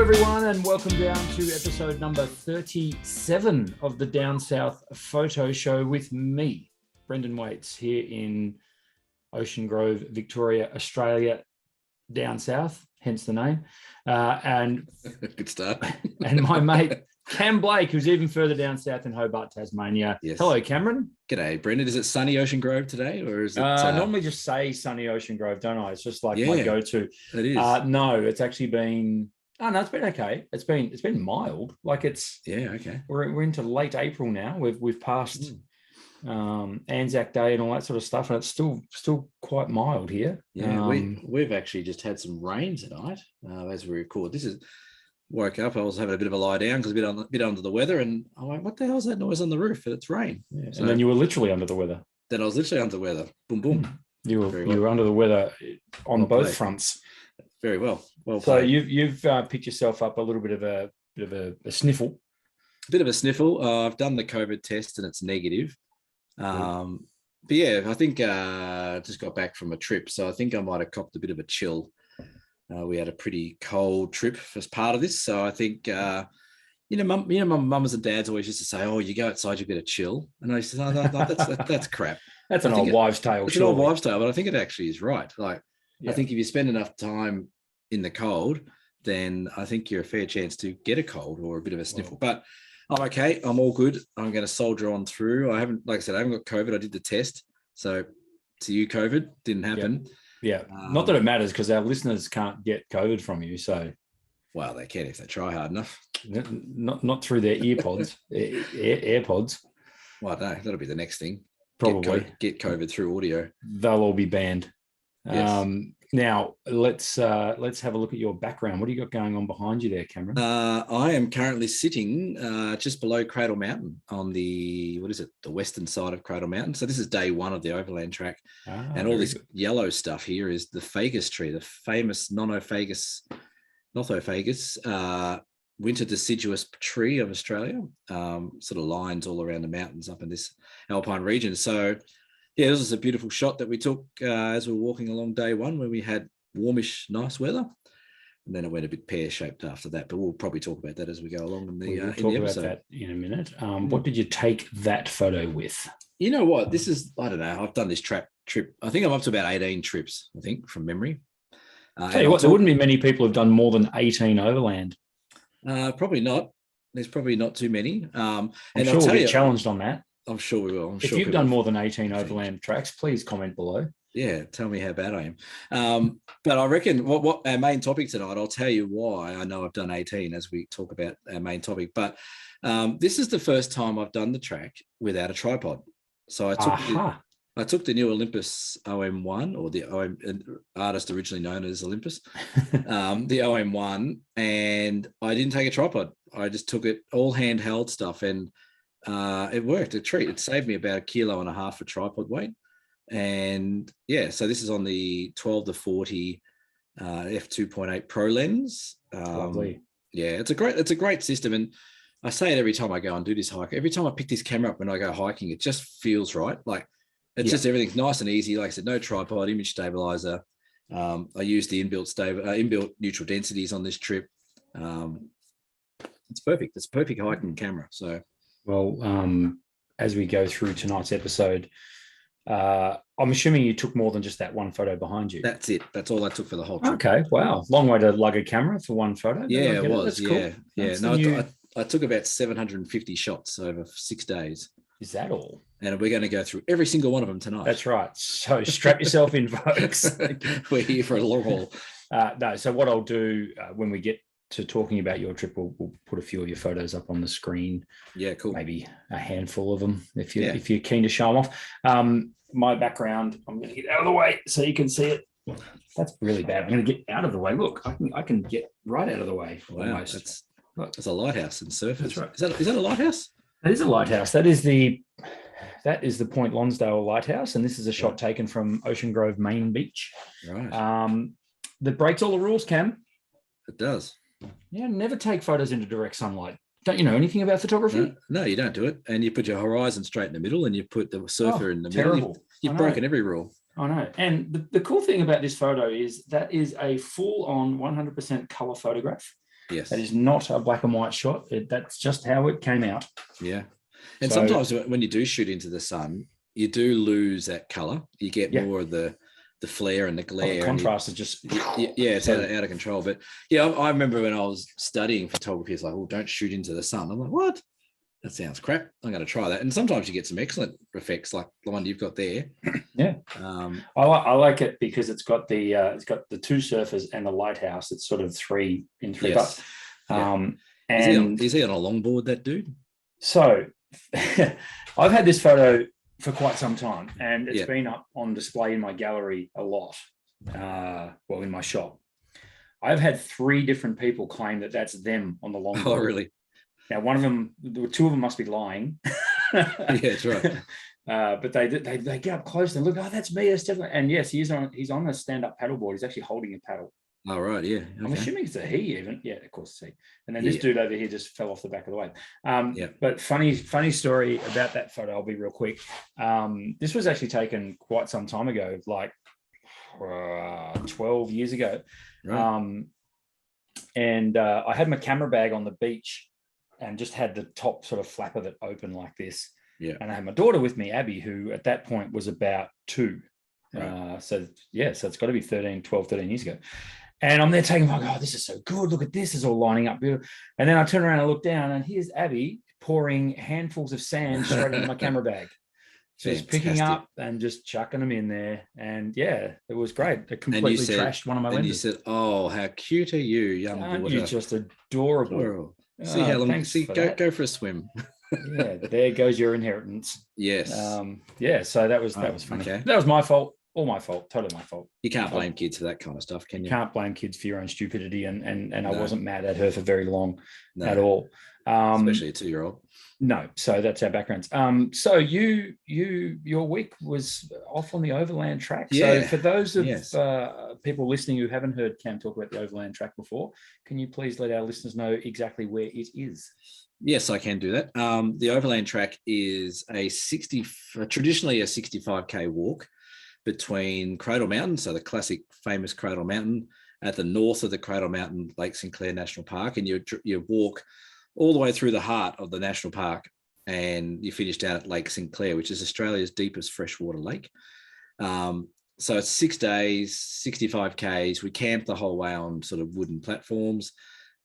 everyone, and welcome down to episode number 37 of the Down South Photo Show with me, Brendan Waits, here in Ocean Grove, Victoria, Australia, down south, hence the name. And good start. And my mate, Cam Blake, who's even further down south in Hobart, Tasmania. Yes. Hello, Cameron. G'day, Brendan. Is it sunny Ocean Grove today, or is it? Normally just say sunny Ocean Grove, don't I? It's just like my go-to. It is. No, it's actually been... Oh no, it's been okay. It's been mild. Like it's okay. We're into late April now. We've passed Anzac Day and all that sort of stuff, and it's still quite mild here. Yeah, we've actually just had some rain tonight as we record. This is woke up. I was having a bit of a lie down because a bit under the weather, and I went, "What the hell is that noise on the roof?" And it's rain. Yeah. So, and then you were literally under the weather. Then I was literally under the weather. Boom, boom. You were under the weather on both fronts. Very well. Well so played. you've picked yourself up a little bit of a sniffle. A bit of a sniffle. I've done the COVID test and it's negative. But yeah, I think just got back from a trip, so I think I might have copped a bit of a chill. We had a pretty cold trip as part of this, so I think my mums and dads always used to say, "Oh, you go outside, you get a chill," and I said, "No, that's crap." That's an old wives' tale. It's an old wives' tale, but I think it actually is right. Like, I think if you spend enough time in the cold, then I think you're a fair chance to get a cold or a bit of a sniffle. But I'm okay. I'm all good. I'm going to soldier on through. I haven't got COVID. I did the test. So to you, COVID didn't happen. Yeah. Not that it matters because our listeners can't get COVID from you. So. Well, they can if they try hard enough. Not through their earpods, AirPods. Well, no, that'll be the next thing. Probably get COVID through audio. They'll all be banned. Yes. Now let's have a look at your background. What do you got going on behind you there, Cameron? I am currently sitting just below Cradle Mountain on the western side of Cradle Mountain. So this is day one of the Overland track, and all this yellow stuff here is the fagus tree, the famous Nothofagus winter deciduous tree of Australia. Sort of lines all around the mountains up in this alpine region. So. Yeah, this was a beautiful shot that we took as we were walking along day one, where we had warmish, nice weather, and then it went a bit pear-shaped after that. But we'll probably talk about that as we go along in the episode. We'll talk about that in a minute. What did you take that photo with? You know what? This is, I don't know. I've done this trip. I think I'm up to about 18 trips. I think from memory. Tell you what, there wouldn't be many people who've done more than 18 overland. Probably not. There's probably not too many. I'm sure we'll get challenged on that. I'm sure we will. If you've done more than 18 overland tracks, please comment below. Yeah, tell me how bad I am. But I reckon what our main topic tonight, I'll tell you why I know I've done 18 as we talk about our main topic. But this is the first time I've done the track without a tripod. So I took the new Olympus OM1, or the OM artist originally known as Olympus, the OM1, and I didn't take a tripod. I just took it all handheld stuff, and it worked a treat. It saved me about 1.5 kilos for tripod weight. And yeah, so this is on the 12-40 f2.8 Pro lens. Lovely. Yeah, it's a great system. And I say it every time I go and do this hike. Every time I pick this camera up when I go hiking, it just feels right. Like it's just everything's nice and easy. Like I said, no tripod, image stabilizer. I use the inbuilt neutral densities on this trip. It's perfect. It's a perfect hiking camera. So. Well, as we go through tonight's episode, I'm assuming you took more than just that one photo behind you. That's it. That's all I took for the whole trip. Okay. Wow. Long way to lug a camera for one photo. Yeah, it was. That's cool. Yeah. No, I took about 750 shots over 6 days. Is that all? And we're going to go through every single one of them tonight. That's right. So strap yourself in, folks. We're here for a long haul. No. So what I'll do when we get to talking about your trip, we'll put a few of your photos up on the screen. Yeah, cool. Maybe a handful of them if you're keen to show them off. My background, I'm going to get out of the way so you can see it. That's really bad. I'm going to get out of the way. Look, I can get right out of the way. Wow, almost. That's a lighthouse in surfers. That's right. Is that a lighthouse? That is a lighthouse. That is the Point Lonsdale Lighthouse, and this is a shot taken from Ocean Grove Main Beach. Right. That breaks all the rules, Cam. It does. Yeah, never take photos into direct sunlight. Don't you know anything about photography? No, you don't do it. And you put your horizon straight in the middle, and you put the surfer in the middle. You've broken every rule. I know. And the cool thing about this photo is that is a full-on 100% color photograph. Yes. That is not a black and white shot. That's just how it came out. Yeah. And So, sometimes when you do shoot into the sun, you do lose that color. You get more of the flare and the glare. The contrast is just it's out of control. But yeah, I remember when I was studying photography, it's like, oh, don't shoot into the sun. I'm like, what? That sounds crap. I'm going to try that. And sometimes you get some excellent effects, like the one you've got there. Yeah, I like it because it's got the two surfers and the lighthouse. It's sort of 3 in 3. Yes. And is he on a longboard, that dude? So I've had this photo for quite some time, and it's been up on display in my gallery a lot. In my shop. I've had 3 different people claim that that's them on the longboard. Oh, really? Now, one of them, 2 of them must be lying. Yeah, that's right. But they get up close and look. Oh, that's me. That's definitely. And yes, he's on a stand-up paddleboard. He's actually holding a paddle. Oh, right. Yeah. Okay. I'm assuming it's a he even. Yeah, of course it's he. And then this dude over here just fell off the back of the wave. But funny story about that photo. I'll be real quick. This was actually taken quite some time ago, like 12 years ago. Right. And I had my camera bag on the beach and just had the top sort of flap of it open like this. Yeah. And I had my daughter with me, Abby, who at that point was about 2. Right. So it's got to be 12, 13 years ago. And I'm there taking, like, oh, this is so good. Look at this. It's all lining up beautiful. And then I turn around and look down, and here's Abby pouring handfuls of sand straight into my camera bag. Just picking up and just chucking them in there. And yeah, it was great. It completely trashed one of my lenses. And you said, oh, how cute are you, young daughter? You're just adorable. See how long, go for a swim. Yeah, there goes your inheritance. Yes. So that was funny. Okay. That was my fault. All my fault. Totally my fault. You can't blame kids for that kind of stuff, can you? You can't blame kids for your own stupidity. And I wasn't mad at her for very long at all. Especially a 2-year-old. No. So that's our backgrounds. So your week was off on the Overland track. Yeah. So for those of people listening who haven't heard Cam talk about the Overland track before, can you please let our listeners know exactly where it is? Yes, I can do that. The Overland track is traditionally a 65K walk between Cradle Mountain, so the classic famous Cradle Mountain, at the north of the Cradle Mountain, Lake Sinclair National Park, and you walk all the way through the heart of the national park, and you finish down at Lake Sinclair, which is Australia's deepest freshwater lake. So it's 6 days, 65 Ks. We camp the whole way on sort of wooden platforms.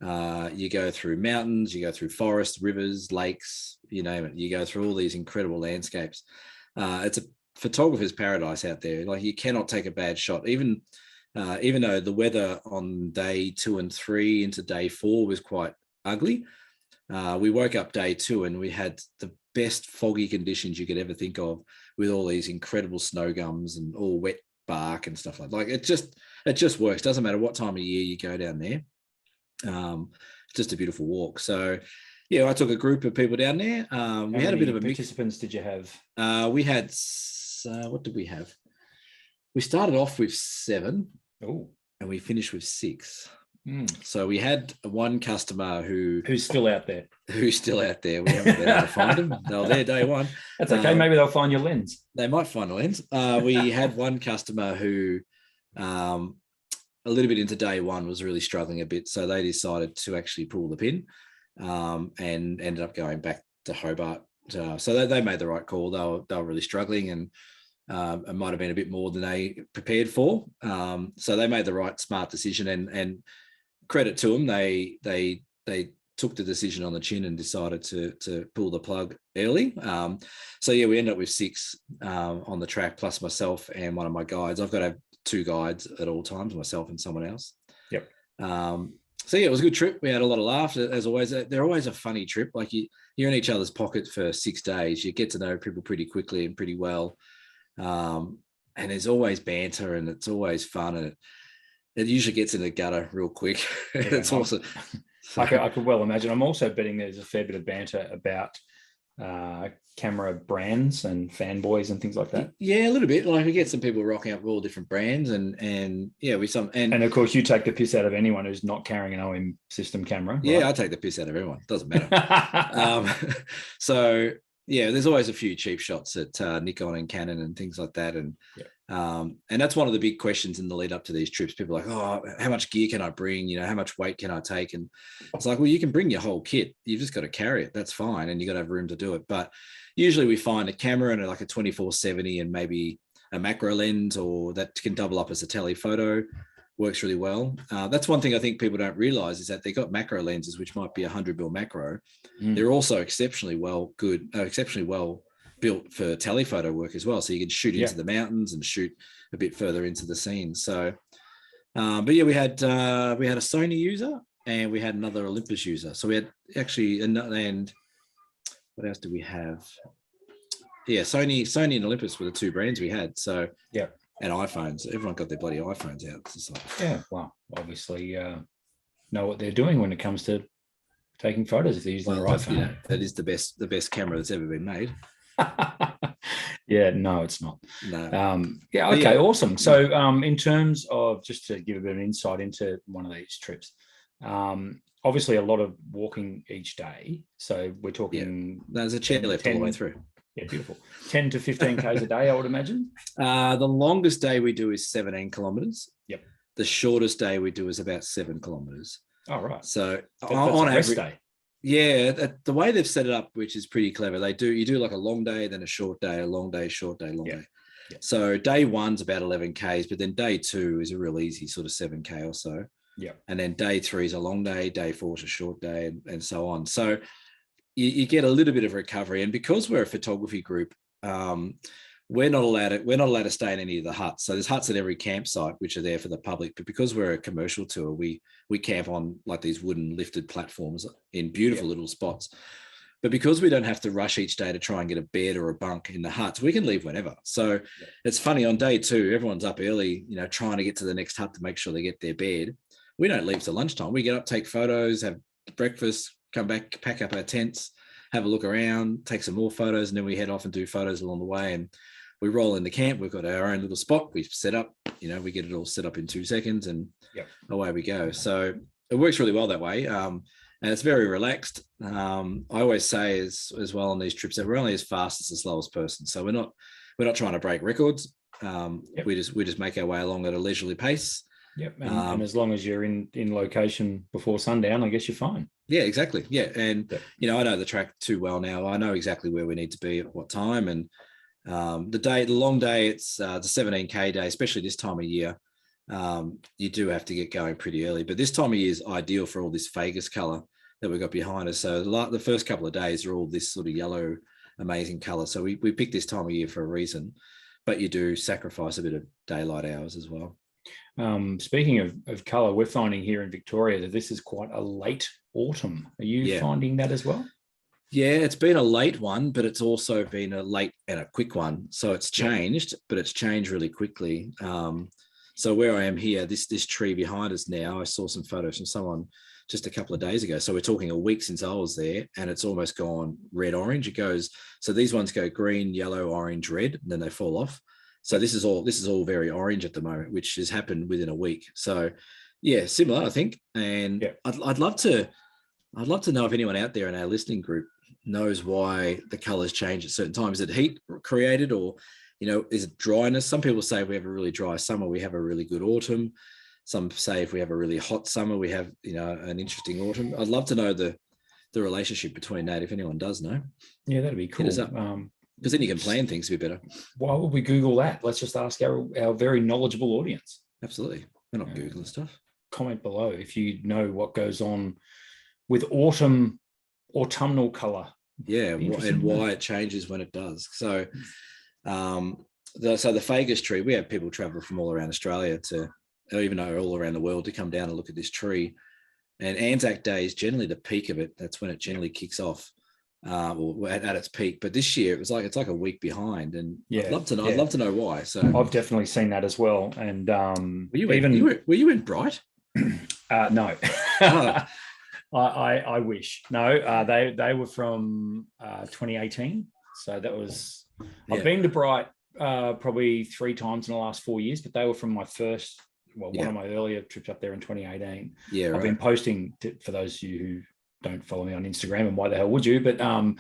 You go through mountains, you go through forests, rivers, lakes, you name it. You go through all these incredible landscapes. It's a photographer's paradise out there. Like, you cannot take a bad shot, even though the weather on day 2 and 3 into day 4 was quite ugly. We woke up day 2 and we had the best foggy conditions you could ever think of, with all these incredible snow gums and all wet bark and stuff like it just works. Doesn't matter what time of year you go down there. It's just a beautiful walk. So yeah, I took a group of people down there. We had a bit of a mix. Participants did you have? We had what did we have? We started off with 7. Oh, and we finished with 6. So we had one customer who's still out there. We haven't been able to find them. They were there day 1. That's okay. Maybe they'll find your lens. They might find a lens. We had one customer who, a little bit into day 1, was really struggling a bit. So they decided to actually pull the pin, and ended up going back to Hobart. So they made the right call. They were really struggling, and it might have been a bit more than they prepared for. So they made the right, smart decision, and credit to them. They took the decision on the chin and decided to pull the plug early. So yeah, we ended up with 6 on the track, plus myself and one of my guides. I've got to have 2 guides at all times, myself and someone else. Yep. So yeah, it was a good trip. We had a lot of laughs, as always. They're always a funny trip. Like, you're in each other's pockets for 6 days. You get to know people pretty quickly and pretty well. And there's always banter, and it's always fun, and it usually gets in the gutter real quick. Yeah, it's awesome. I could well imagine. I'm also betting there's a fair bit of banter about camera brands and fanboys and things like that. Yeah, a little bit. Like, we get some people rocking up all different brands, and yeah, and of course you take the piss out of anyone who's not carrying an OM system camera. Right? Yeah, I take the piss out of everyone. Doesn't matter. So yeah, there's always a few cheap shots at Nikon and Canon and things like that, and And that's one of the big questions in the lead up to these trips. People are like, oh, how much gear can I bring? How much weight can I take? And it's like, well, you can bring your whole kit. You've just got to carry it. That's fine. And you got to have room to do it. But usually we find a camera and like a 24-70 and maybe a macro lens, or that can double up as a telephoto, works really well. That's one thing I think people don't realize, is that they got macro lenses, which might be 100mm macro. They're also exceptionally well built for telephoto work as well. So you can shoot into the mountains and shoot a bit further into the scene. So, but yeah, we had a Sony user and we had another Olympus user. So we had actually, and what else do we have? Yeah, Sony and Olympus were the two brands we had. So yeah, and iPhones. Everyone got their bloody iPhones out. So, yeah, well, obviously know what they're doing when it comes to taking photos if they're using their iPhone. That is the best camera that's ever been made. Yeah, no, it's not. No. Yeah, okay, awesome. So in terms of, just to give a bit of insight into one of these trips, obviously a lot of walking each day. So we're talking... There's a chairlift all the way through. Yeah, beautiful. 10 to 15 Ks a day, I would imagine. The longest day we do is 17 kilometers. Yep. The shortest day we do is about 7 kilometers. Oh, right. So that's on a rest average, day. Yeah, the way they've set it up, which is pretty clever, you do like a long day, then a short day, a long day, short day, long day. Yeah. So day one's about 11 Ks, but then day two is a real easy sort of 7K or so. Yeah. And then day three is a long day, day four is a short day, and so on. So you get a little bit of recovery. And because we're a photography group, we're not allowed to stay in any of the huts. So there's huts at every campsite which are there for the public, but because we're a commercial tour, we camp on like these wooden lifted platforms in beautiful little spots. But because we don't have to rush each day to try and get a bed or a bunk in the huts, we can leave whenever. So it's funny, on day two, everyone's up early, trying to get to the next hut to make sure they get their bed. We don't leave till lunchtime. We get up, take photos, have breakfast, come back, pack up our tents, have a look around, take some more photos, and then we head off and do photos along the way. And we roll in the camp. We've got our own little spot. We set up, we get it all set up in 2 seconds, and away we go. So it works really well that way. And it's very relaxed. I always say as well on these trips that we're only as fast as the slowest person. So we're not trying to break records. We just make our way along at a leisurely pace. Yep. And as long as you're in location before sundown, I guess you're fine. Yeah, exactly. Yeah. And, I know the track too well now. I know exactly where we need to be at what time. And the long day, it's the 17K day, especially this time of year. You do have to get going pretty early, but this time of year is ideal for all this Vegas color that we've got behind us. So the first couple of days are all this sort of yellow, amazing color. So we picked this time of year for a reason, but you do sacrifice a bit of daylight hours as well. Speaking of color, we're finding here in Victoria that this is quite a late autumn. Are you finding that as well? Yeah, it's been a late one, but it's also been a late and a quick one. So it's changed, but it's changed really quickly. So where I am here, this tree behind us now, I saw some photos from someone just a couple of days ago. So we're talking a week since I was there, and it's almost gone red-orange. It goes, so these ones go green, yellow, orange, red, and then they fall off. So this is all very orange at the moment, which has happened within a week. So yeah, similar, I think. And I'd love to know if anyone out there in our listening group knows why the colors change at certain times. Is it heat created, or is it dryness? Some people say if we have a really dry summer, we have a really good autumn. Some say if we have a really hot summer, we have an interesting autumn. I'd love to know the relationship between that, if anyone does know. Yeah, that'd be cool. Hit us up. Because then you can plan things a bit better. Why would we Google that? Let's just ask our very knowledgeable audience. Absolutely. We're not Googling stuff. Comment below if you know what goes on with autumnal color. Yeah, and why it changes when it does. So, the Vegas tree, we have people travel from all around Australia or even all around the world to come down and look at this tree. And Anzac Day is generally the peak of it. That's when it generally kicks off. Or at its peak, but this year it's like a week behind, and I'd love to know why. So I've definitely seen that as well. And were you in Bright? No. Oh. I wish. No, they were from 2018, so that was I've been to Bright probably 3 times in the last 4 years, but they were from my first one of my earlier trips up there in 2018. I've been posting for those of you who don't follow me on Instagram, and why the hell would you? But I've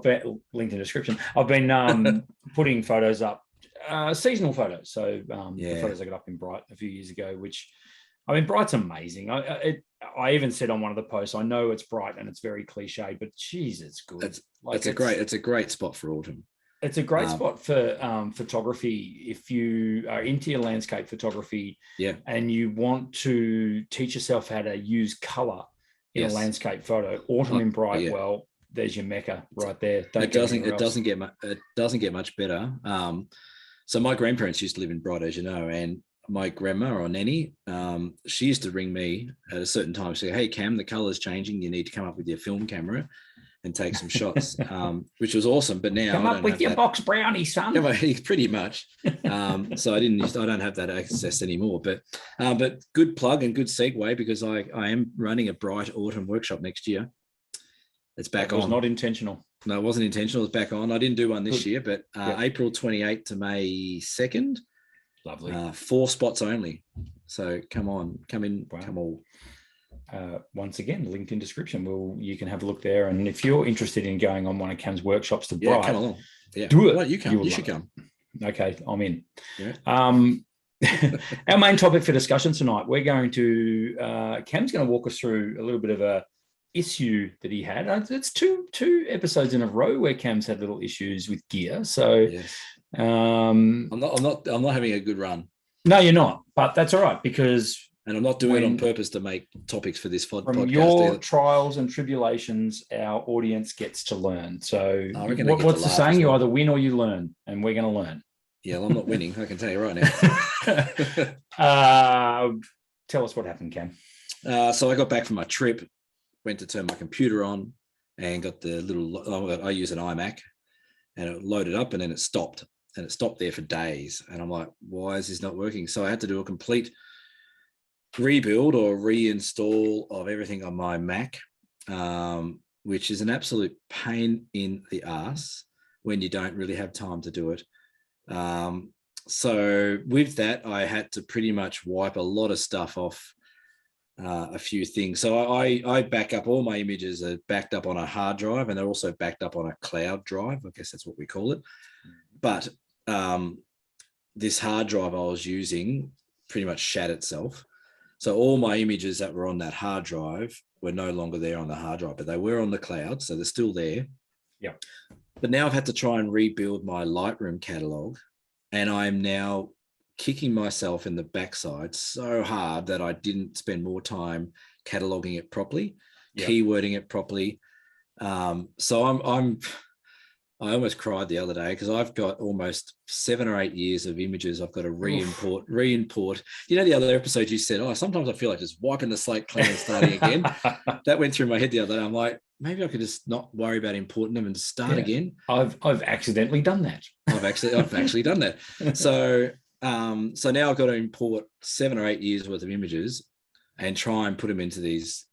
been linked in the description. I've been putting photos up seasonal photos. So the Yeah. photos I got up in Bright a few years ago, which, I mean, Bright's amazing. I even said on one of the posts, I know it's Bright and it's very cliche, but geez, it's good. It's a great spot for autumn. It's a great spot for photography if you are into your landscape photography, and you want to teach yourself how to use color in a landscape photo. Autumn in Bright, well, there's your mecca right there. It doesn't get much better. So my grandparents used to live in Bright, as you know, and my grandma or nanny, she used to ring me at a certain time, say, "Hey Cam, the color's changing. You need to come up with your film camera and take some shots," which was awesome. But now come up with your box brownie, son. Pretty much. So I don't have that access anymore. But good plug and good segue, because I am running a Bright Autumn workshop next year. It's back on. It was not intentional. No, it wasn't intentional. It's back on. I didn't do one this year, but April 28th to May 2nd. Lovely. 4 spots only. So come in, come all. Once again, linked in description. You can have a look there. And if you're interested in going on one of Cam's workshops to Bright, come along. Do it. Well, you come. You should come. Okay, I'm in. Yeah. Our main topic for discussion tonight, we're going to Cam's going to walk us through a little bit of a issue that he had. It's two episodes in a row where Cam's had little issues with gear. So yes. I'm not having a good run. No, you're not. But that's all right, because I'm not doing it on purpose to make topics for this podcast. From your trials and tribulations, our audience gets to learn. So what's the saying? You either win or you learn, and we're going to learn. Yeah, well, I'm not winning. I can tell you right now. Tell us what happened, Cam. So I got back from my trip, went to turn my computer on, and got the little. I use an iMac, and it loaded up, and then it stopped, and it stopped there for days. And I'm like, why is this not working? So I had to do a complete rebuild or reinstall of everything on my Mac, which is an absolute pain in the ass when you don't really have time to do it. So with that, I had to pretty much wipe a lot of stuff off, a few things. So I back up, all my images are backed up on a hard drive, and they're also backed up on a cloud drive. I guess that's what we call it. But this hard drive I was using pretty much shat itself. So all my images that were on that hard drive were no longer there on the hard drive, but they were on the cloud, so they're still there. Yeah. But now I've had to try and rebuild my Lightroom catalog, and I'm now kicking myself in the backside so hard that I didn't spend more time cataloging it properly, keywording it properly. So I almost cried the other day, because I've got almost 7 or 8 years of images I've got to re-import. You know, the other episode you said, sometimes I feel like just wiping the slate clean and starting again. That went through my head the other day. I'm like, maybe I could just not worry about importing them and just start again. I've accidentally done that. I've actually done that. So now I've got to import 7 or 8 years worth of images and try and put them into these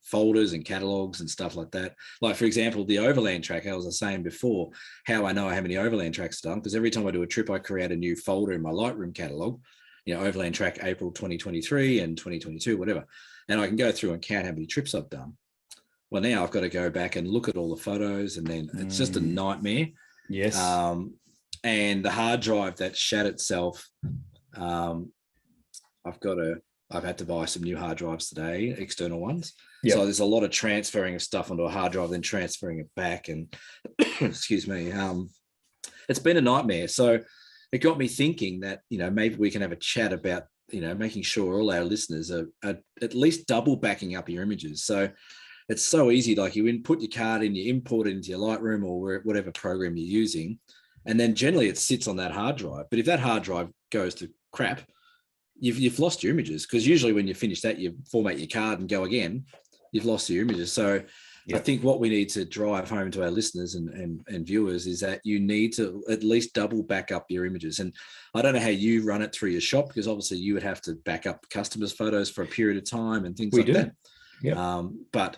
folders and catalogs and stuff like that. Like, for example, the Overland track, I was saying before, how I know how many Overland tracks I've done, because every time I do a trip, I create a new folder in my Lightroom catalog, Overland track April 2023 and 2022, whatever. And I can go through and count how many trips I've done. Well, now I've got to go back and look at all the photos, and then it's just a nightmare. Yes. And the hard drive that shat itself, I've had to buy some new hard drives today, external ones. Yep. So there's a lot of transferring of stuff onto a hard drive, then transferring it back. And excuse me, it's been a nightmare. So it got me thinking that, maybe we can have a chat about, making sure all our listeners are at least double backing up your images. So it's so easy. Like, you input your card in, you import it into your Lightroom or whatever program you're using. And then generally it sits on that hard drive. But if that hard drive goes to crap, you've lost your images, because usually when you finish that, you format your card and go again. You've lost your images. So I think what we need to drive home to our listeners and viewers is that you need to at least double back up your images. And I don't know how you run it through your shop, because obviously you would have to back up customers' photos for a period of time and things that. Yeah. But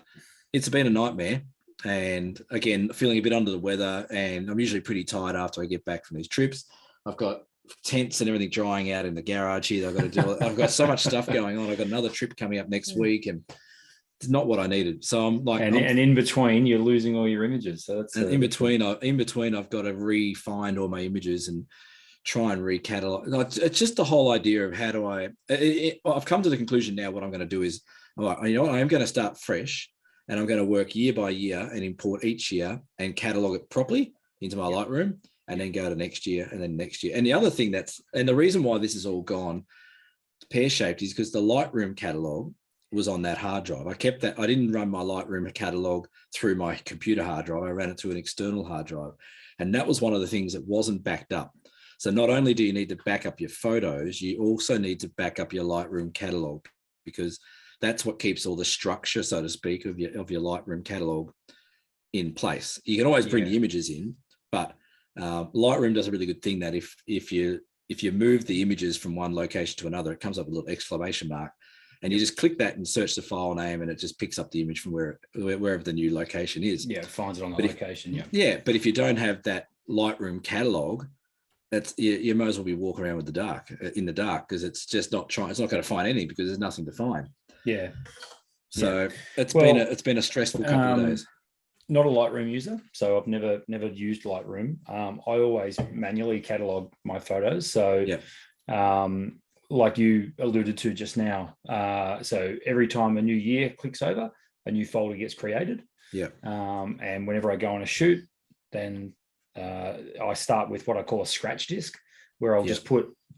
it's been a nightmare. And again, feeling a bit under the weather, and I'm usually pretty tired after I get back from these trips. I've got tents and everything drying out in the garage here. I've got to do. I've got so much stuff going on. I've got another trip coming up next week, and it's not what I needed. So I'm like, and in between, you're losing all your images. So that's in between, I've got to refine all my images and try and recatalog. Like, it's just the whole idea of how do I've come to the conclusion now. What I'm going to do is, all right, you know what, I am going to start fresh, and I'm going to work year by year and import each year and catalog it properly into my Lightroom, and then go to next year and then next year. And the other thing and the reason why this is all gone pear-shaped is because the Lightroom catalog was on that hard drive. I kept that. I didn't run my Lightroom catalog through my computer hard drive. I ran it through an external hard drive. And that was one of the things that wasn't backed up. So not only do you need to back up your photos, you also need to back up your Lightroom catalog, because that's what keeps all the structure, so to speak, of your Lightroom catalog in place. You can always bring the images in, but Lightroom does a really good thing that if you move the images from one location to another, it comes up with a little exclamation mark, and you just click that and search the file name, and it just picks up the image from wherever the new location is. Yeah, it finds it on the location. But if you don't have that Lightroom catalog, you might as well be walking around in the dark, because it's just not going to find anything, because there's nothing to find. Yeah. So it's been a stressful couple of days. Not a Lightroom user, so I've never used Lightroom. I always manually catalog my photos. So, like you alluded to just now, so every time a new year clicks over, a new folder gets created. Yeah. And whenever I go on a shoot, then I start with what I call a scratch disk, where I'll just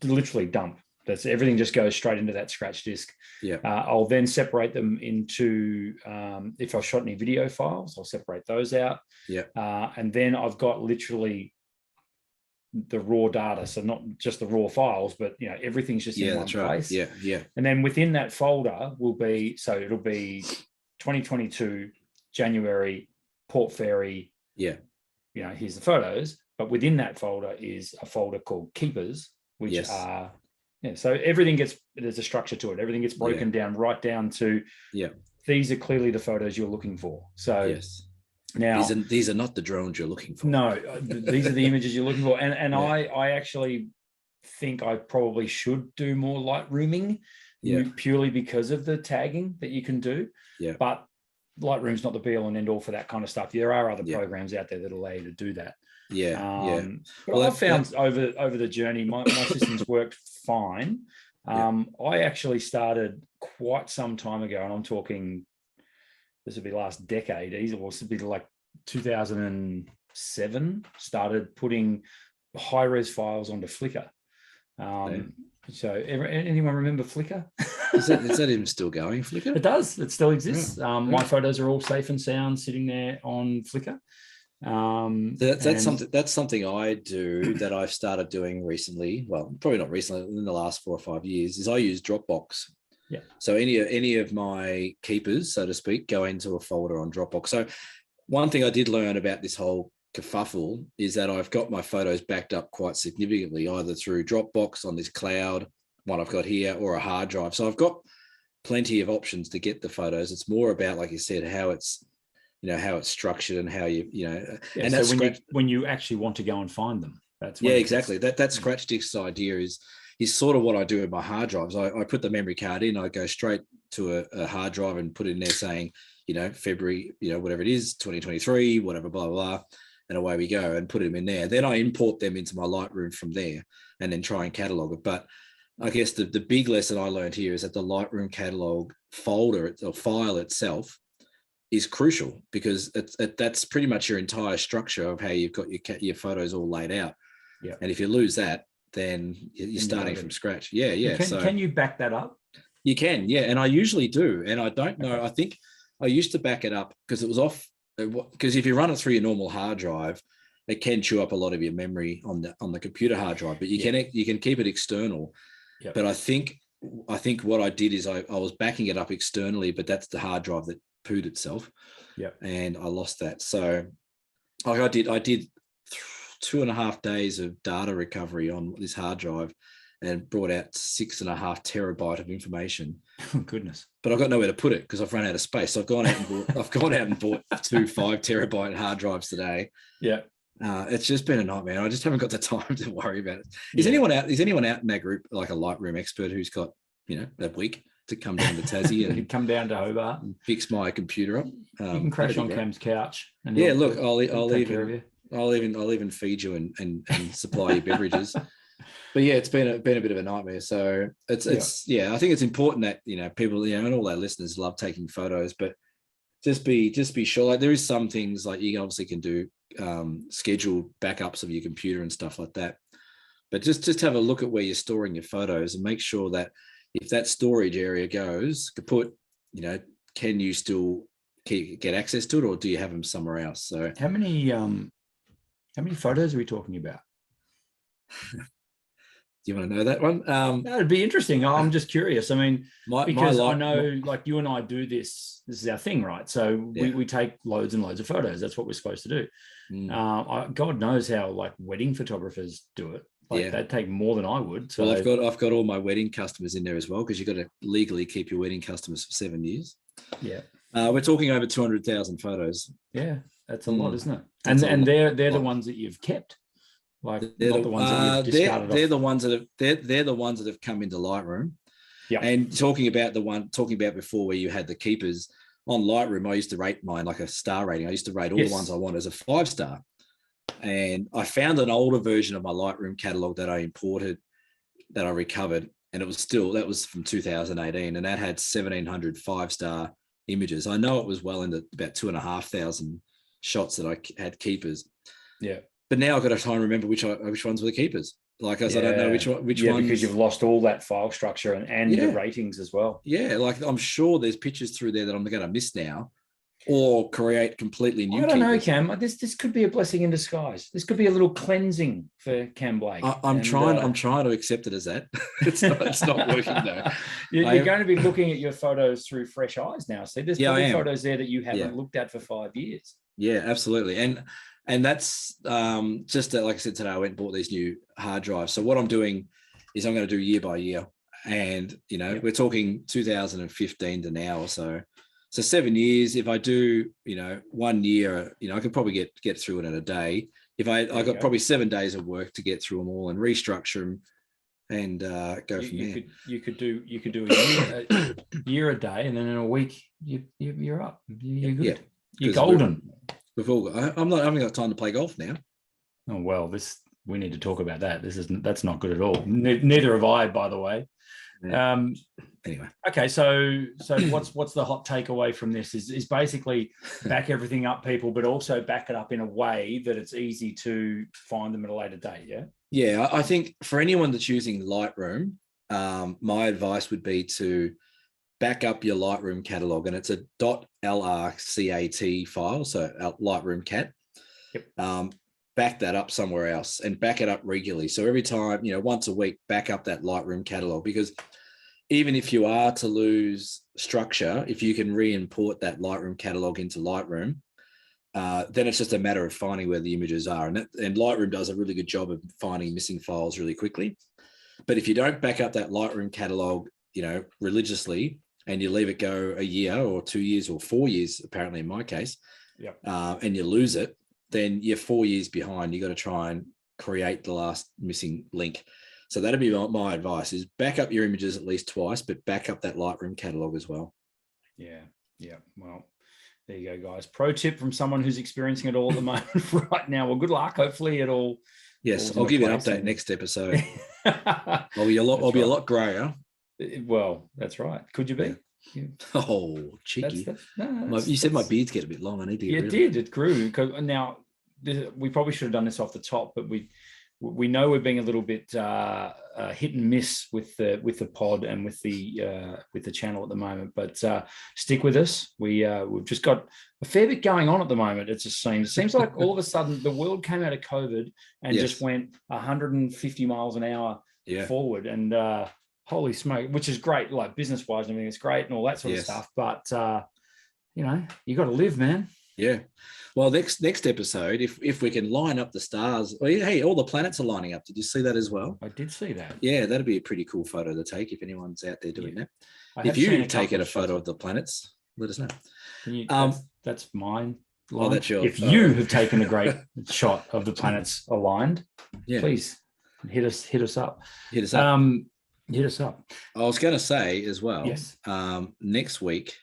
literally dump. That's everything, just goes straight into that scratch disk. Yeah. I'll then separate them into, if I've shot any video files, I'll separate those out. Yeah. And then I've got literally the raw data. So not just the raw files, but everything's just in one place. Yeah. Yeah. And then within that folder it'll be 2022, January, Port Fairy. Yeah. Here's the photos. But within that folder is a folder called Keepers, which are, so there's a structure to it. Everything gets broken down, right down to, these are clearly the photos you're looking for. So now these are not the drones you're looking for. No, these are the images you're looking for. And I actually think I probably should do more Lightrooming, purely because of the tagging that you can do. Yeah. But Lightroom's not the be all and end all for that kind of stuff. There are other programs out there that allow you to do that. Yeah. But I've found over the journey, my systems worked fine. I actually started quite some time ago, and I'm talking, this would be last decade, this would be like 2007, started putting high-res files onto Flickr. So anyone remember Flickr? Is that even still going, Flickr? It does. It still exists. My photos are all safe and sound sitting there on Flickr. That's something I do, that I've started doing recently. Well, probably not recently, in the last 4 or 5 years, is I use Dropbox. Yeah. So any of my keepers, so to speak, go into a folder on Dropbox. So one thing I did learn about this whole kerfuffle is that I've got my photos backed up quite significantly, either through Dropbox on this cloud one I've got here, or a hard drive. So I've got plenty of options to get the photos. It's more about, like you said, how it's structured and how and that's so when you actually want to go and find them. That's exactly. That scratch disk idea is sort of what I do with my hard drives. I put the memory card in, I go straight to a hard drive and put it in there saying, February, whatever it is, 2023, whatever, blah, blah, blah, and away we go, and put them in there. Then I import them into my Lightroom from there, and then try and catalog it. But I guess the big lesson I learned here is that the Lightroom catalog folder or file itself is crucial, because that's pretty much your entire structure of how you've got your photos all laid out. Yeah. And if you lose that, then you're starting from scratch. Yeah. Can you back that up? You can, yeah. And I usually do. And I don't know. Okay. I think I used to back it up because it was off. Because if you run it through your normal hard drive, it can chew up a lot of your memory on the computer hard drive. But you can keep it external. Yep. But I think what I did is I was backing it up externally, but that's the hard drive that pooed itself. Yeah. And I lost that. So I did 2.5 days of data recovery on this hard drive, and brought out 6.5 terabyte of information. Oh, goodness. But I've got nowhere to put it because I've run out of space. So I've gone out and bought 2 5 terabyte hard drives today. Yeah. It's just been a nightmare. I just haven't got the time to worry about it. Is anyone out in that group, like a Lightroom expert, who's got, a week to come down to Tassie and come down to Hobart and fix my computer up? You can crash on Cam's couch. And look, I'll even feed you and supply you beverages. But yeah, it's been a bit of a nightmare. So it's I think it's important that people and all our listeners love taking photos, but just be sure. Like there is some things like you obviously can do scheduled backups of your computer and stuff like that. But just have a look at where you're storing your photos and make sure that if that storage area goes, can you still get access to it, or do you have them somewhere else? So how many photos are we talking about? Do you want to know that one? That'd be interesting. I'm just curious. I mean, because I know like you and I do this is our thing, right? So we take loads and loads of photos. That's what we're supposed to do. God knows how like wedding photographers do it. Like they'd take more than I would. So well, I've got all my wedding customers in there as well, because you've got to legally keep your wedding customers for 7 years. Yeah. We're talking over 200,000 photos. Yeah, that's a lot, isn't it? And they're the ones that you've kept. Like they're the ones that you've discarded. They're the ones that have come into Lightroom. Yeah. And talking about before where you had the keepers on Lightroom, I used to rate mine like a star rating. I used to rate all the ones I want as a 5-star. And I found an older version of my Lightroom catalog that I imported, that I recovered, and that was from 2018, and that had 1,700 5-star images. I know it was well into about 2,500 shots that I had keepers. Yeah. But now I've got to try and remember which ones were the keepers. Like, I don't know which ones. Because you've lost all that file structure and the ratings as well. Yeah, like I'm sure there's pictures through there that I'm going to miss now, or create completely new. I don't know, Cam. This could be a blessing in disguise. This could be a little cleansing for Cam Blake. I'm trying to accept it as that. It's not working though. You're going to be looking at your photos through fresh eyes now. See, there's probably photos there that you haven't looked at for 5 years. Yeah, absolutely. And that's just that, like I said today, I went and bought these new hard drives. So what I'm doing is I'm going to do year by year. And, we're talking 2015 to now or so. So 7 years, if I do, 1 year, I could probably get through it in a day. If I got probably 7 days of work to get through them all and restructure them and go from there. You could do a year a day, and then in a week you're up. You're good. Yeah, you're golden. I haven't got time to play golf now. Oh well, we need to talk about that. That's not good at all. Neither have I, by the way. Yeah. Anyway. Okay, so what's the hot takeaway from this is basically back everything up, people, but also back it up in a way that it's easy to find them at a later date. Yeah. Yeah, I think for anyone that's using Lightroom, my advice would be to back up your Lightroom catalog, and it's a .lrcat file, so Lightroom cat. Yep. Back that up somewhere else and back it up regularly. So every time, once a week, back up that Lightroom catalog, because even if you are to lose structure, if you can re-import that Lightroom catalog into Lightroom, then it's just a matter of finding where the images are. And Lightroom does a really good job of finding missing files really quickly. But if you don't back up that Lightroom catalog, religiously, and you leave it go a year or 2 years or 4 years, apparently in my case, and you lose it, then you're 4 years behind. You got to try and create the last missing link. So that'd be my advice: is back up your images at least twice, but back up that Lightroom catalog as well. Yeah. Well, there you go, guys. Pro tip from someone who's experiencing it all at the moment right now. Well, good luck. Hopefully it all. Yes, I'll give you an update next episode. I'll be a lot grayer. Well, that's right. Could you be? Yeah. Oh, cheeky. You said my beards get a bit long. I need to get rid of it. It grew. Now, we probably should have done this off the top, but we know we're being a little bit hit and miss with the pod and with the channel at the moment. But stick with us. We've just got a fair bit going on at the moment. It just seems like all of a sudden the world came out of COVID and just went 150 miles an hour forward. And holy smoke, which is great, like business wise and everything, it's great and all that sort of stuff. But you got to live, man. Yeah. Well, next episode, if we can line up the stars, hey, all the planets are lining up. Did you see that as well? I did see that. Yeah, that'd be a pretty cool photo to take if anyone's out there doing that. If you've taken a photo of the planets, let us know. Can you, that's mine. Oh, that's yours. If you have taken a great shot of the planets aligned, please hit us up. Hit us up. Hit us up. I was going to say as well. Yes. Next week,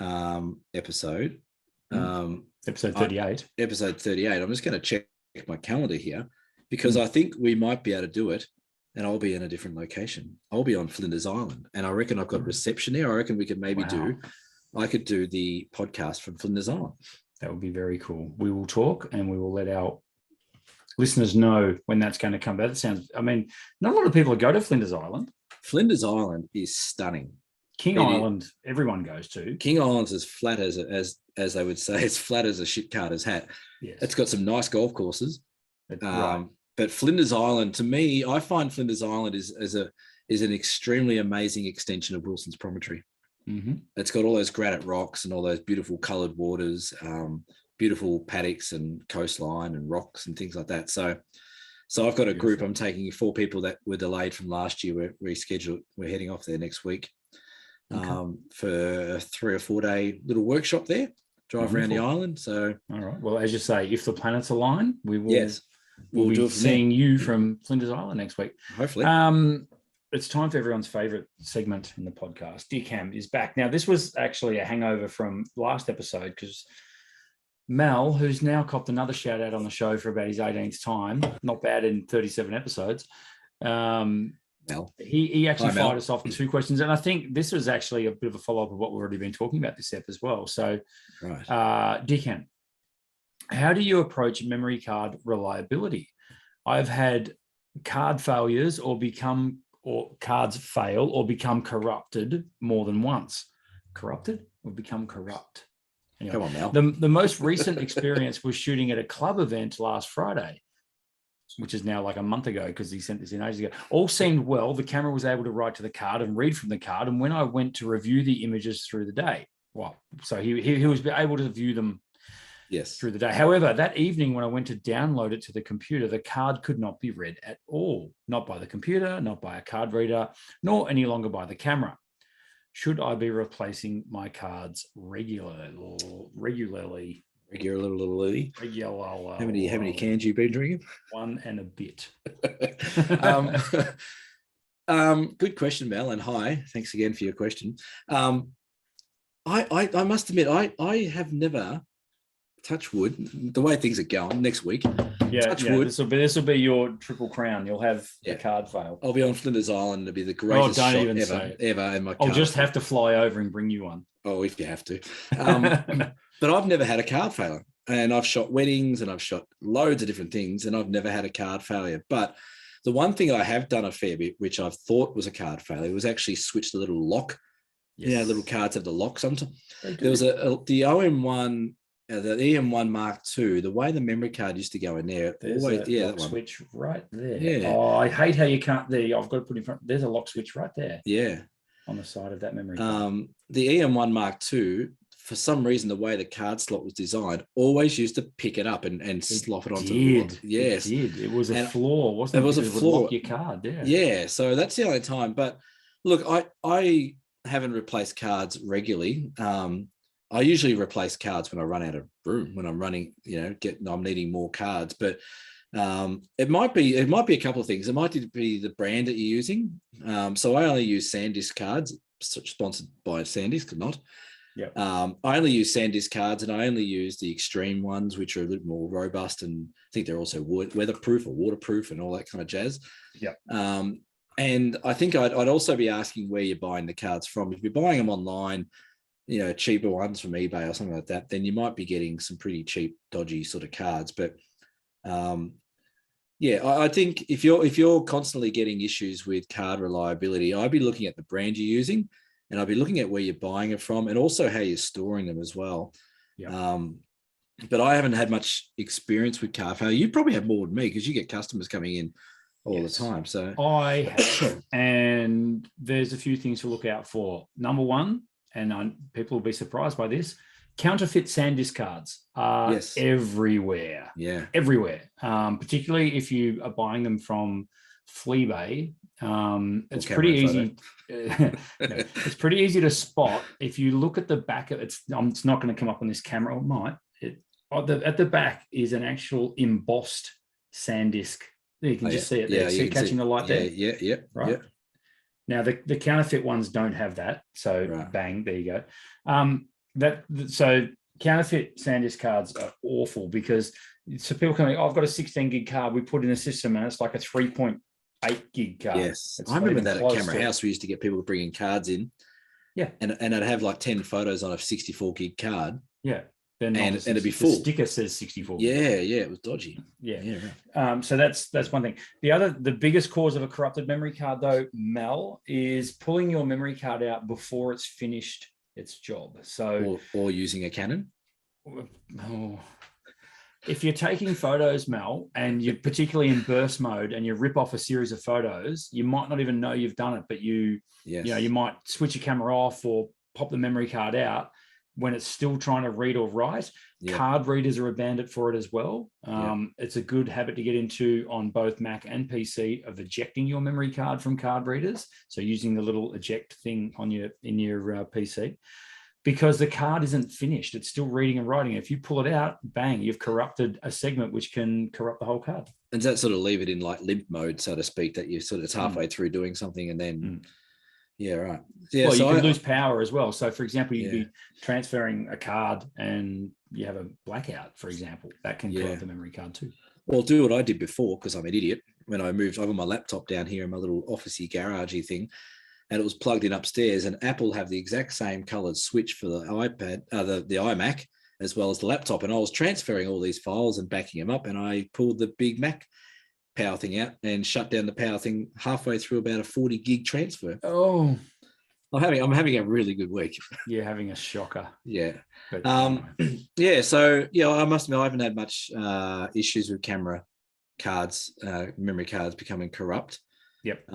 episode. Episode 38. Episode 38. I'm just going to check my calendar here. because I think we might be able to do it, and I'll be in a different location. I'll be on Flinders Island, and I reckon I've got reception there. I reckon we could maybe I could do the podcast from Flinders Island. That would be very cool. We will talk, and we will let our listeners know when that's going to come. That sounds, I mean, not a lot of people go to Flinders Island. Flinders Island is stunning. King Island, everyone goes to. King Island's as flat as they would say, as flat as a shit carter's hat. Yes. It's got some nice golf courses. Right. But Flinders Island, to me, I find Flinders Island is an extremely amazing extension of Wilson's Promontory. Mm-hmm. It's got all those granite rocks and all those beautiful coloured waters, beautiful paddocks and coastline and rocks and things like that. So I've got a group. I'm taking 4 people that were delayed from last year. We're rescheduled. We're heading off there next week. For a 3 or 4 day little workshop there, drive around the island. So, all right. Well, as you say, if the planets align, we will. We'll be seeing you from Flinders Island next week. Hopefully. It's time for everyone's favourite segment in the podcast. DCAM is back. Now, this was actually a hangover from last episode because Mal, who's now copped another shout out on the show for about his 18th time, not bad in 37 episodes. Mel. He actually fired us off 2 questions, and I think this was actually a bit of a follow-up of what we've already been talking about this ep as well. So, DCAM, how do you approach memory card reliability? I've had card failures or cards fail or become corrupted more than once. Corrupted or become corrupt? Anyway, come on, Mel. The most recent experience was shooting at a club event last Friday, which is now like a month ago because he sent this in ages ago. All seemed well. The camera was able to write to the card and read from the card. And when I went to review the images through the day, so he was able to view them through the day. However, that evening when I went to download it to the computer, the card could not be read at all, not by the computer, not by a card reader, nor any longer by the camera. Should I be replacing my cards regularly? Regularly. How many cans you been drinking? 1 and a bit. Good question, Mel, and hi. Thanks again for your question. I must admit, I have never, touch wood, the way things are going next week. Touch wood. This will be your triple crown. You'll have the card fail. I'll be on Flinders Island. It'll be the greatest shot ever in my card. I'll just have to fly over and bring you one. Oh, if you have to. But I've never had a card failure, and I've shot weddings and I've shot loads of different things, and I've never had a card failure. But the one thing I have done a fair bit, which I've thought was a card failure, was actually switch the little lock. Yes. Yeah, little cards have the lock sometimes. There was the OM1, the EM1 Mark II. The way the memory card used to go in there, there's always a lock switch right there. Yeah. Oh, I hate how you can't. There, I've got to put in front. There's a lock switch right there. Yeah, on the side of that memory card. The EM1 Mark II, for some reason, the way the card slot was designed, always used to pick it up and slot it onto the board. Yes, it did. It was a flaw, wasn't it? It was a flaw. Lock your card. Yeah. Yeah. So that's the only time. But look, I haven't replaced cards regularly. I usually replace cards when I run out of room, when I'm running, I'm needing more cards. But it might be a couple of things. It might be the brand that you're using. So I only use SanDisk cards, sponsored by SanDisk, not. Yeah. I only use SanDisk cards, and I only use the extreme ones, which are a little more robust, and I think they're also weatherproof or waterproof and all that kind of jazz. Yeah. And I think I'd also be asking where you're buying the cards from. If you're buying them online, cheaper ones from eBay or something like that, then you might be getting some pretty cheap, dodgy sort of cards. But I think if you're constantly getting issues with card reliability, I'd be looking at the brand you're using, and I'd be looking at where you're buying it from, and also how you're storing them as well. Yeah. But I haven't had much experience with card failure. You probably have more than me because you get customers coming in all the time. So I have, and there's a few things to look out for. Number one, and people will be surprised by this, counterfeit SanDisk cards are everywhere. Yeah, everywhere. Particularly if you are buying them from Fleabay. It's pretty easy. It's pretty easy to spot if you look at the back of it's not going to come up on this camera. It might. At the back is an actual embossed SanDisk. You can see it there. Yeah, see catching the light there. Yeah. Right. Yeah. Now the counterfeit ones don't have that. So bang, there you go. So Counterfeit SanDisk cards are awful because so people come in, I've got a 16 gig card. We put in a system and it's like a 3.8 gig card. Yes. It's I not remember even that at close Camera to it. House. We used to get people bringing cards in. Yeah. And I'd have like 10 photos on a 64 gig card. Yeah. They're not and it'd be the full. sticker says 64 gig. Yeah, it was dodgy. Yeah. Right. So that's one thing. The biggest cause of a corrupted memory card, though, Mel, is pulling your memory card out before it's finished its job. So or using a Canon. If you're taking photos, Mel, and you're particularly in burst mode and you rip off a series of photos, you might not even know you've done it, but you might switch your camera off or pop the memory card out when it's still trying to read or write. Yeah. Card readers are a bandit for it as well. It's a good habit to get into on both Mac and PC of ejecting your memory card from card readers. So using the little eject thing in your PC. Because the card isn't finished. It's still reading and writing. If you pull it out, bang, you've corrupted a segment which can corrupt the whole card. And does that sort of leave it in like limp mode, so to speak, that you sort of it's halfway through doing something and then, yeah, right. Yeah, well, so you can lose power as well. So, for example, you'd be transferring a card and you have a blackout, for example. That can corrupt the memory card too. Well, I'll do what I did before because I'm an idiot. When I moved over my laptop down here in my little officey garagey thing, and it was plugged in upstairs, and Apple have the exact same colored switch for the iPad, the iMac, as well as the laptop. And I was transferring all these files and backing them up, and I pulled the big Mac power thing out and shut down the power thing halfway through about a 40 gig transfer. Oh, I'm having a really good week. You're having a shocker. Yeah. But, So I must admit I haven't had much issues with camera cards, memory cards becoming corrupt. Yep.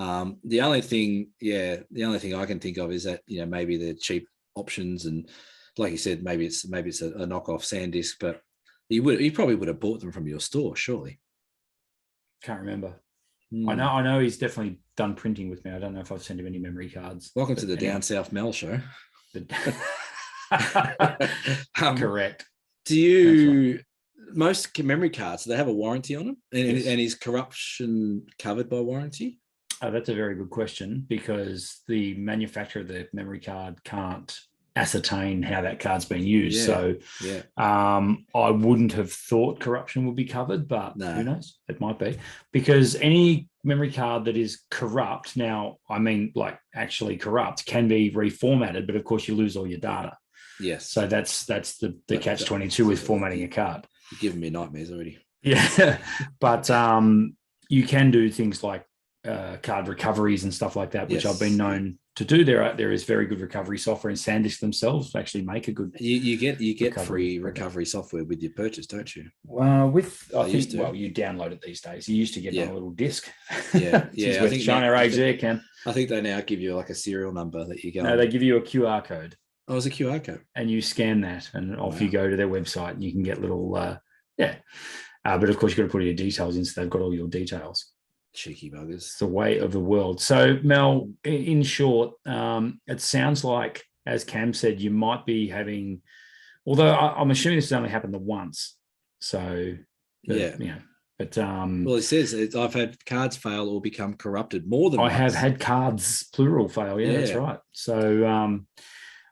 The only thing I can think of is that maybe the cheap options, and like you said, maybe it's a knockoff SanDisk, but you probably would have bought them from your store, surely. Can't remember. I know he's definitely done printing with me. I don't know if I've sent him any memory cards. Welcome to the Down South Mel show. Correct. Do you? Most memory cards, do they have a warranty on them? And is corruption covered by warranty? That's a very good question, because the manufacturer of the memory card can't ascertain how that card's been used. I wouldn't have thought corruption would be covered, but who knows? It might be, because any memory card that is corrupt, now, I mean, like actually corrupt, can be reformatted, but of course you lose all your data. Yes. So that's the catch-22 with formatting a card. You're giving me nightmares already. Yeah. But you can do things like card recoveries and stuff like that, which I've been known to do. There is very good recovery software, and SanDisk themselves actually make a good. You get free recovery software with your purchase, don't you? Well, you download it these days. You used to get on a little disc. Yeah, I think China age there, Cam. I think they now give you like a serial number that you go. No, they give you a QR code. Oh, it's a QR code, and you scan that, and off you go to their website, and you can get little. But of course, you've got to put your details in, so they've got all your details. Cheeky buggers. It's the way of the world. So, Mel, in short, it sounds like, as Cam said, you might be having, although I'm assuming this has only happened the once. So, well, it says I've had cards fail or become corrupted more than once. I have had cards, plural, fail. Yeah, that's right. So,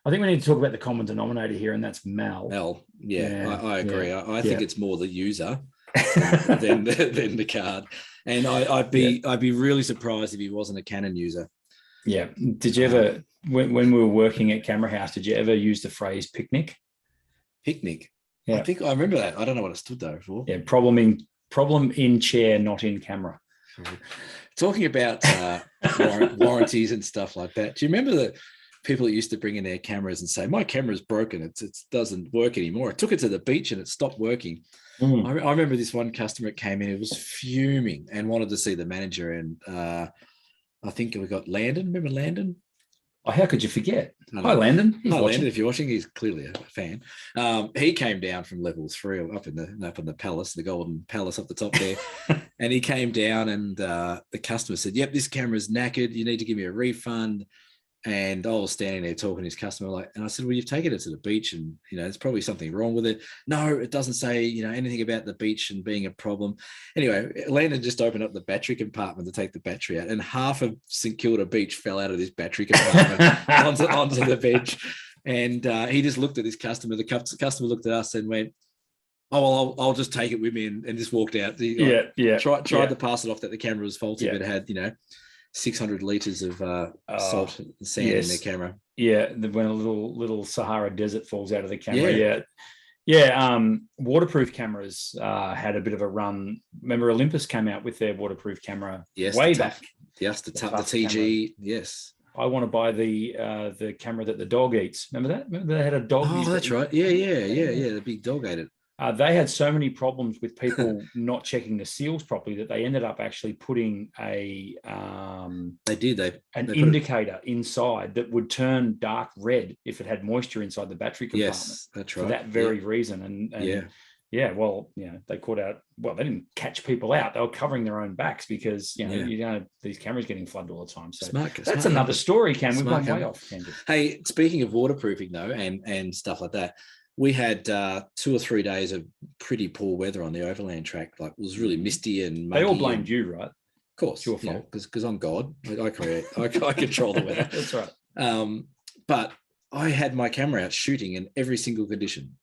I think we need to talk about the common denominator here, and that's Mel. I agree. I think it's more the user than the card. And I'd be really surprised if he wasn't a Canon user. Yeah. Did you ever, when we were working at Camera House, did you ever use the phrase picnic? Picnic? Yeah. I think I remember that. I don't know what it stood though for. Yeah. Problem in chair, not in camera. Talking about warranties and stuff like that. Do you remember the people that used to bring in their cameras and say, my camera's broken, it doesn't work anymore? I took it to the beach and it stopped working. I remember this one customer came in, it was fuming and wanted to see the manager. And I think we got Landon. Remember Landon? Oh, how could you forget? Hi, Landon. Hi, Landon. If you're watching, he's clearly a fan. He came down from level 3 up in the palace, the golden palace up the top there. And he came down and the customer said, yep, this camera's knackered. You need to give me a refund. And I was standing there talking to his customer, and I said, well, you've taken it to the beach and, there's probably something wrong with it. No, it doesn't say, anything about the beach and being a problem. Anyway, Landon just opened up the battery compartment to take the battery out, and half of St Kilda Beach fell out of this battery compartment onto the beach. And he just looked at this customer. The customer looked at us and went, "Oh, well, I'll just take it with me," and just walked out. He, tried to pass it off that the camera was faulty, but it had 600 liters of salt and sand in their camera. Yeah, when a little Sahara desert falls out of the camera. Yeah. Waterproof cameras had a bit of a run. Remember, Olympus came out with their waterproof camera way back. Yes, the TG. Camera. Yes. I want to buy the camera that the dog eats. Remember that? Remember they had a dog. Oh, that's right. Yeah. The big dog ate it. They had so many problems with people not checking the seals properly that they ended up actually putting an indicator inside that would turn dark red if it had moisture inside the battery compartment. Yes, that's right. For that very reason. And they caught out. Well, they didn't catch people out. They were covering their own backs because these cameras getting flooded all the time. So that's another story. Cam, we've gone way off. Hey, speaking of waterproofing though, and stuff like that. We had 2 or 3 days of pretty poor weather on the Overland track. Like, it was really misty and muggy. They all blamed you, right? Of course, it's your fault because I'm God. I control the weather. That's right. But I had my camera out shooting in every single condition.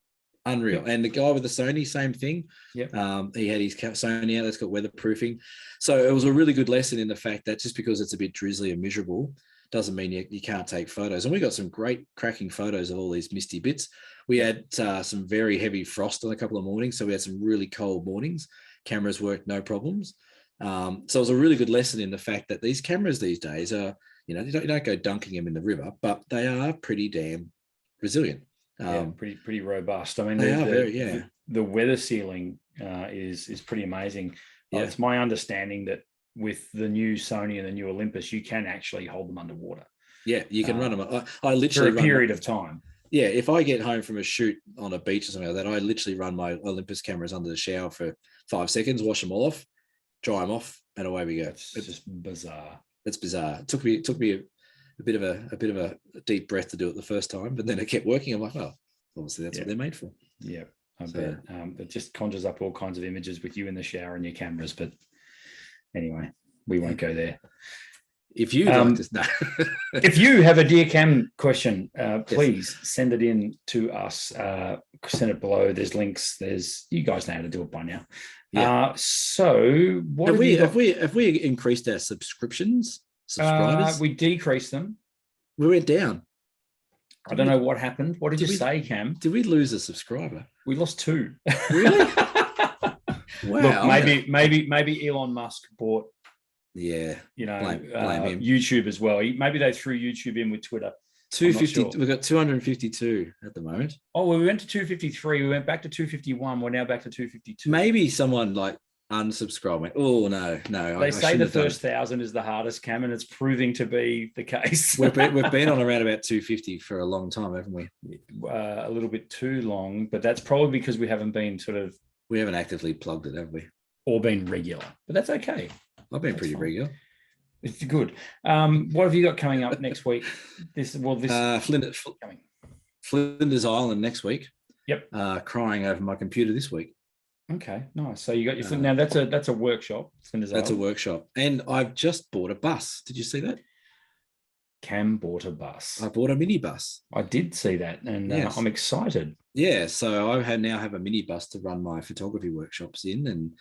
Unreal. And the guy with the Sony, same thing. Yep. He had his Sony out. That's got weatherproofing. So it was a really good lesson in the fact that just because it's a bit drizzly and miserable doesn't mean you can't take photos. And we got some great cracking photos of all these misty bits. We had some very heavy frost on a couple of mornings. So we had some really cold mornings. Cameras worked, no problems. So it was a really good lesson in the fact that these cameras these days are, you don't go dunking them in the river, but they are pretty damn resilient. Pretty robust. I mean, the weather sealing is pretty amazing. It's my understanding that with the new Sony and the new Olympus, you can actually hold them underwater. Yeah, you can run them. I literally for a period of time. Yeah, if I get home from a shoot on a beach or something like that, I literally run my Olympus cameras under the shower for 5 seconds, wash them all off, dry them off, and away we go. It's just bizarre. It's bizarre. It took me a bit of a deep breath to do it the first time, but then it kept working. I'm like, oh, obviously that's what they're made for. Yeah, I bet. It just conjures up all kinds of images with you in the shower and your cameras. But anyway, we won't go there. If you like to know. If you have a Dear Cam question, please send it in to us. Send it below. There's links. You guys know how to do it by now. Yeah. So what have we increased our subscribers? We decreased them. We went down. I don't know what happened. What did you say, Cam? Did we lose a subscriber? We lost 2. Really? Look, Wow. maybe Elon Musk bought. Yeah. Blame him. YouTube as well. Maybe they threw YouTube in with Twitter. 250. Sure. We've got 252 at the moment. Oh, well, we went to 253. We went back to 251. We're now back to 252. Maybe someone unsubscribed. Went, oh no. They say the first 1,000 is the hardest, Cam, and it's proving to be the case. We've been on around about 250 for a long time, haven't we? A little bit too long, but that's probably because we haven't been we haven't actively plugged it, have we? Or been regular, but that's okay. I've been pretty regular. It's good. What have you got coming up next week? Flinders Island next week. Yep. Crying over my computer this week. Okay, nice. So you got your now that's a workshop. Flinders That's Island. A workshop, and I've just bought a bus. Did you see that? Cam bought a bus. I bought a minibus. I did see that, and yes. I'm excited. Yeah, so I now have a minibus to run my photography workshops in, and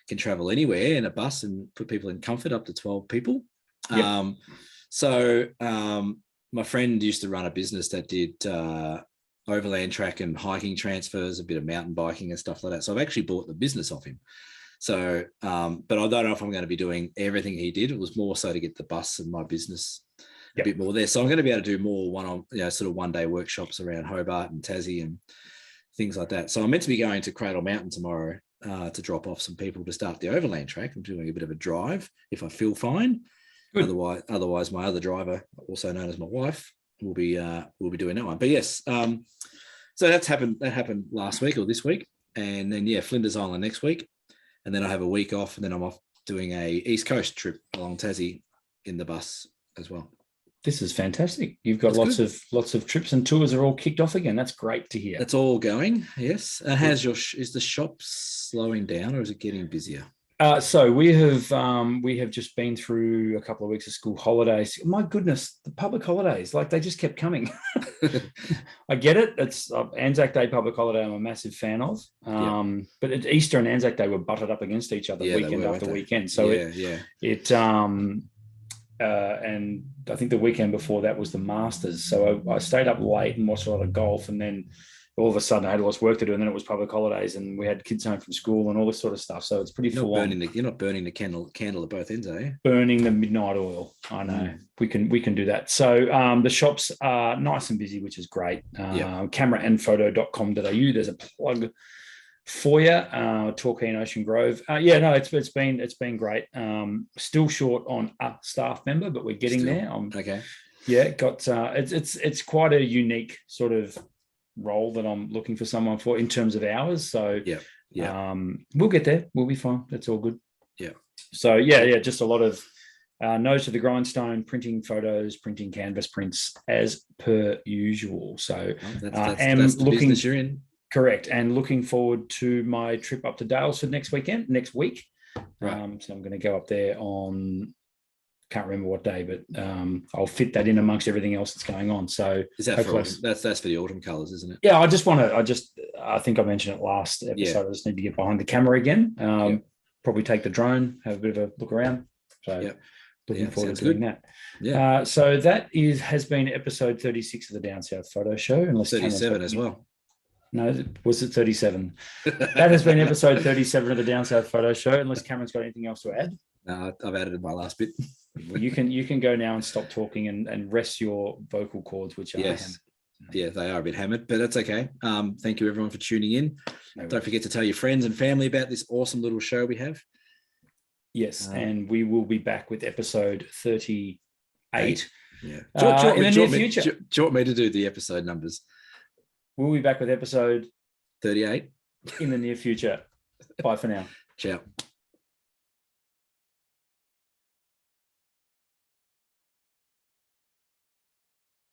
can travel anywhere in a bus and put people in comfort, up to 12 people. Yep. My friend used to run a business that did overland track and hiking transfers, a bit of mountain biking and stuff like that. So I've actually bought the business off him. So, but I don't know if I'm going to be doing everything he did. It was more so to get the bus and my business a bit more there. So I'm going to be able to do more one-day workshops around Hobart and Tassie and things like that. So I'm meant to be going to Cradle Mountain tomorrow to drop off some people to start the overland track. I'm doing a bit of a drive if I feel fine. Good. Otherwise, my other driver, also known as my wife, will be doing that one. But yes, so that's happened. That happened last week or this week, and then Flinders Island next week, and then I have a week off, and then I'm off doing a East Coast trip along Tassie in the bus as well. This is fantastic. You've got lots of trips and tours are all kicked off again. That's great to hear. It's all going. Yes. And is the shop slowing down or is it getting busier? So we have just been through a couple of weeks of school holidays. My goodness, the public holidays, like they just kept coming. I get it. It's Anzac Day public holiday. I'm a massive fan of. But Easter and Anzac Day were butted up against each other weekend after weekend. So and I think the weekend before that was the Masters. So I stayed up late and watched a lot of golf, and then all of a sudden I had lots of work to do, and then it was public holidays, and we had kids home from school and all this sort of stuff. So it's pretty full on. You're not burning the candle at both ends, are you? Burning the midnight oil. I know. We can do that. So the shops are nice and busy, which is great. Cameraandphoto.com.au. There's a plug for you. Torquay and Ocean Grove. It's been great. Still short on a staff member, but we're getting there. Okay. Yeah, it's quite a unique sort of role that I'm looking for someone for in terms of hours. So we'll get there. We'll be fine. That's all good. Yeah. So just a lot of nose to the grindstone, printing photos, printing canvas prints as per usual. So that's the business you're in. Correct. And looking forward to my trip up to Dalesford next week. Right. So I'm going to go up there on, can't remember what day, but I'll fit that in amongst everything else that's going on. So is that that's for the autumn colours, isn't it? Yeah, I think I mentioned it last episode. I just need to get behind the camera again. Probably take the drone, have a bit of a look around. So looking forward to doing that. Yeah. So that has been episode 36 of the Down South Photo Show. Unless 37 as well. No, was it 37? That has been episode 37 of the Down South Photo Show. Unless Cameron's got anything else to add. No, I've added my last bit. Well, you can go now and stop talking and rest your vocal cords, which are hammered. Yeah, they are a bit hammered, but that's okay. Thank you everyone for tuning in. Don't forget to tell your friends and family about this awesome little show we have. Yes, and we will be back with episode 38. Yeah. In the near future. Do you want me to do the episode numbers? We'll be back with episode 38 in the near future. Bye for now. Ciao.